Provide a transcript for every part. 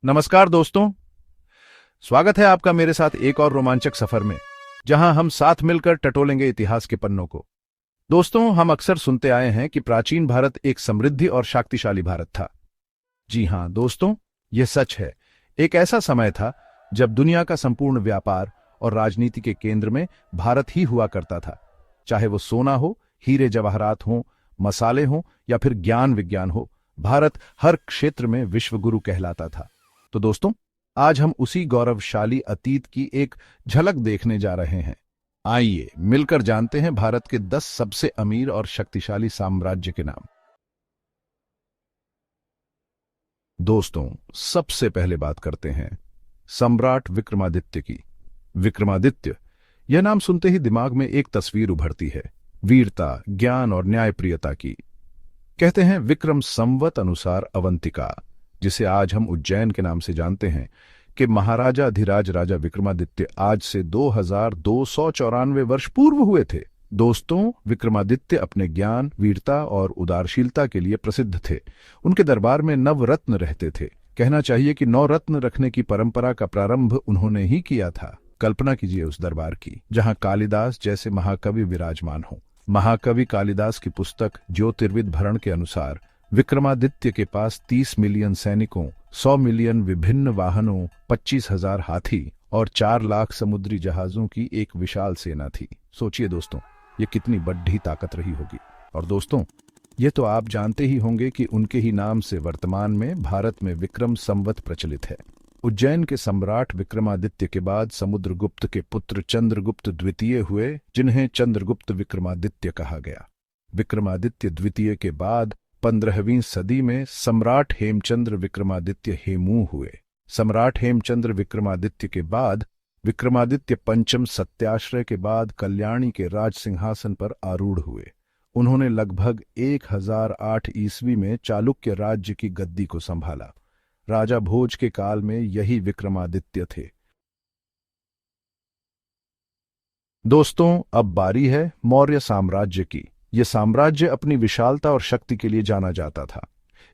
नमस्कार दोस्तों। स्वागत है आपका मेरे साथ एक और रोमांचक सफर में, जहां हम साथ मिलकर टटोलेंगे इतिहास के पन्नों को। दोस्तों, हम अक्सर सुनते आए हैं कि प्राचीन भारत एक समृद्धि और शक्तिशाली भारत था। जी हां दोस्तों, यह सच है। एक ऐसा समय था जब दुनिया का संपूर्ण व्यापार और राजनीति के केंद्र में भारत ही हुआ करता था। चाहे वो सोना हो, हीरे जवाहरात हो, मसाले हो या फिर ज्ञान विज्ञान हो, भारत हर क्षेत्र में विश्वगुरु कहलाता था। तो दोस्तों, आज हम उसी गौरवशाली अतीत की एक झलक देखने जा रहे हैं। आइए मिलकर जानते हैं भारत के 10 सबसे अमीर और शक्तिशाली साम्राज्य के नाम। दोस्तों, सबसे पहले बात करते हैं सम्राट विक्रमादित्य की। विक्रमादित्य, यह नाम सुनते ही दिमाग में एक तस्वीर उभरती है, वीरता, ज्ञान और न्यायप्रियता की। कहते हैं विक्रम संवत अनुसार अवंतिका, जिसे आज हम उज्जैन के नाम से जानते हैं, कि महाराजा अधिराज राजा विक्रमादित्य आज से 2294 वर्ष पूर्व हुए थे। दोस्तों, विक्रमादित्य अपने ज्ञान, वीरता और उदारशीलता के लिए प्रसिद्ध थे। उनके दरबार में नवरत्न रहते थे। कहना चाहिए कि 9 रत्न रखने की परंपरा का प्रारंभ उन्होंने ही किया था। कल्पना कीजिए उस दरबार की, जहां कालिदास जैसे महाकवि विराजमान हो। महाकवि कालिदास की पुस्तक ज्योतिर्विद भरण के अनुसार विक्रमादित्य के पास 30 मिलियन सैनिकों, 100 मिलियन विभिन्न वाहनों, 25,000 हाथी और 4 लाख समुद्री जहाजों की एक विशाल सेना थी। सोचिए दोस्तों, ये कितनी बड़ी ताकत रही होगी। और दोस्तों, ये तो आप जानते ही होंगे कि उनके ही नाम से वर्तमान में भारत में विक्रम संवत प्रचलित है। उज्जैन के सम्राट विक्रमादित्य के बाद समुद्रगुप्त के पुत्र चंद्रगुप्त द्वितीय हुए, जिन्हें चंद्रगुप्त विक्रमादित्य कहा गया। विक्रमादित्य द्वितीय के बाद 15वीं सदी में सम्राट हेमचंद्र विक्रमादित्य हेमू हुए। सम्राट हेमचंद्र विक्रमादित्य के बाद विक्रमादित्य पंचम सत्याश्रय के बाद कल्याणी के राज सिंहासन पर आरूढ़ हुए। उन्होंने लगभग 1008 ईस्वी में चालुक्य राज्य की गद्दी को संभाला। राजा भोज के काल में यही विक्रमादित्य थे। दोस्तों, अब बारी है मौर्य साम्राज्य की। यह साम्राज्य अपनी विशालता और शक्ति के लिए जाना जाता था।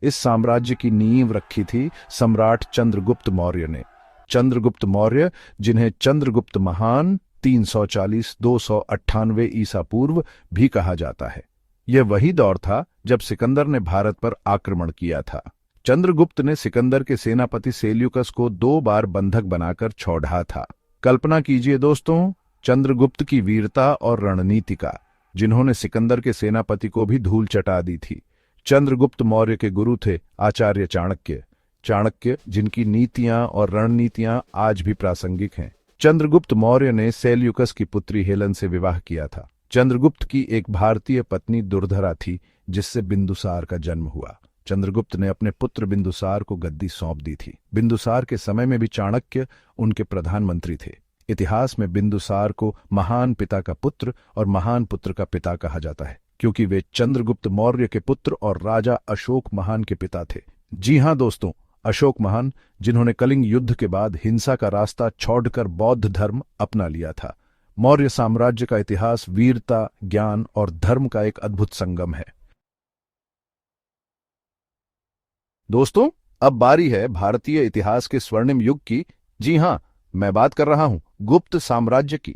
इस साम्राज्य की नींव रखी थी सम्राट चंद्रगुप्त मौर्य ने। चंद्रगुप्त मौर्य, जिन्हें चंद्रगुप्त महान 340-298 ईसा पूर्व भी कहा जाता है, यह वही दौर था जब सिकंदर ने भारत पर आक्रमण किया था। चंद्रगुप्त ने सिकंदर के सेनापति सेल्यूकस को 2 बार बंधक बनाकर छोड़ा था। कल्पना कीजिए दोस्तों, चंद्रगुप्त की वीरता और रणनीति का, जिन्होंने सिकंदर के सेनापति को भी धूल चटा दी थी। चंद्रगुप्त मौर्य के गुरु थे आचार्य चाणक्य। चाणक्य, जिनकी नीतियां और रणनीतियां आज भी प्रासंगिक हैं। चंद्रगुप्त मौर्य ने सेल्यूकस की पुत्री हेलन से विवाह किया था। चंद्रगुप्त की एक भारतीय पत्नी दुर्धरा थी, जिससे बिंदुसार का जन्म हुआ। चंद्रगुप्त ने अपने पुत्र बिंदुसार को गद्दी सौंप दी थी। बिंदुसार के समय में भी चाणक्य उनके प्रधानमंत्री थे। इतिहास में बिंदुसार को महान पिता का पुत्र और महान पुत्र का पिता कहा जाता है, क्योंकि वे चंद्रगुप्त मौर्य के पुत्र और राजा अशोक महान के पिता थे। जी हां दोस्तों, अशोक महान, जिन्होंने कलिंग युद्ध के बाद हिंसा का रास्ता छोड़कर बौद्ध धर्म अपना लिया था। मौर्य साम्राज्य का इतिहास वीरता, ज्ञान और धर्म का एक अद्भुत संगम है। दोस्तों, अब बारी है भारतीय इतिहास के स्वर्णिम युग की। जी हां, मैं बात कर रहा हूं गुप्त साम्राज्य की।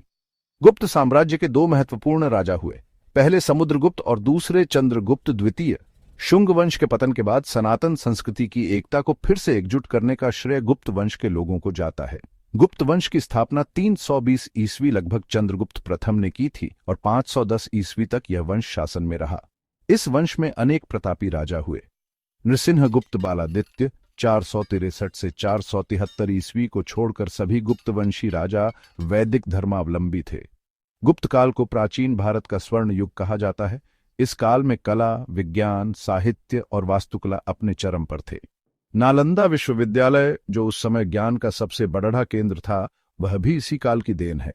गुप्त साम्राज्य के 2 महत्वपूर्ण राजा हुए, पहले समुद्रगुप्त और दूसरे चंद्रगुप्त द्वितीय। शुंग वंश के पतन के बाद सनातन संस्कृति की एकता को फिर से एकजुट करने का श्रेय गुप्त वंश के लोगों को जाता है। गुप्त वंश की स्थापना 320 ईस्वी लगभग चंद्रगुप्त प्रथम ने की थी और 510 ईस्वी तक यह वंश शासन में रहा। इस वंश में अनेक प्रतापी राजा हुए। नृसिंहगुप्त बालादित्य 463 से 473 ईस्वी को छोड़कर सभी गुप्तवंशी राजा वैदिक धर्मावलंबी थे। गुप्त काल को प्राचीन भारत का स्वर्ण युग कहा जाता है। इस काल में कला, विज्ञान, साहित्य और वास्तुकला अपने चरम पर थे। नालंदा विश्वविद्यालय, जो उस समय ज्ञान का सबसे बड़ा केंद्र था, वह भी इसी काल की देन है।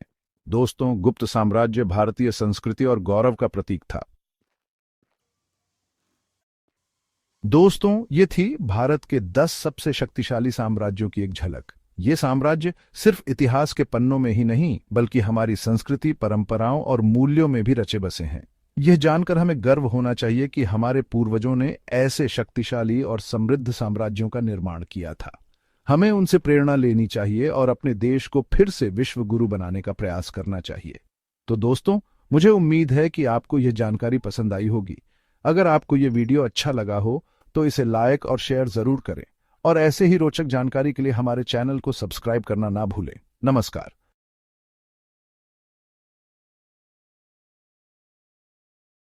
दोस्तों, गुप्त साम्राज्य भारतीय संस्कृति और गौरव का प्रतीक था। दोस्तों, ये थी भारत के 10 सबसे शक्तिशाली साम्राज्यों की एक झलक। ये साम्राज्य सिर्फ इतिहास के पन्नों में ही नहीं, बल्कि हमारी संस्कृति, परंपराओं और मूल्यों में भी रचे बसे हैं। यह जानकर हमें गर्व होना चाहिए कि हमारे पूर्वजों ने ऐसे शक्तिशाली और समृद्ध साम्राज्यों का निर्माण किया था। हमें उनसे प्रेरणा लेनी चाहिए और अपने देश को फिर से विश्व गुरु बनाने का प्रयास करना चाहिए। तो दोस्तों, मुझे उम्मीद है कि आपको यह जानकारी पसंद आई होगी। अगर आपको यह वीडियो अच्छा लगा हो तो इसे लाइक और शेयर जरूर करें और ऐसे ही रोचक जानकारी के लिए हमारे चैनल को सब्सक्राइब करना ना भूलें। नमस्कार।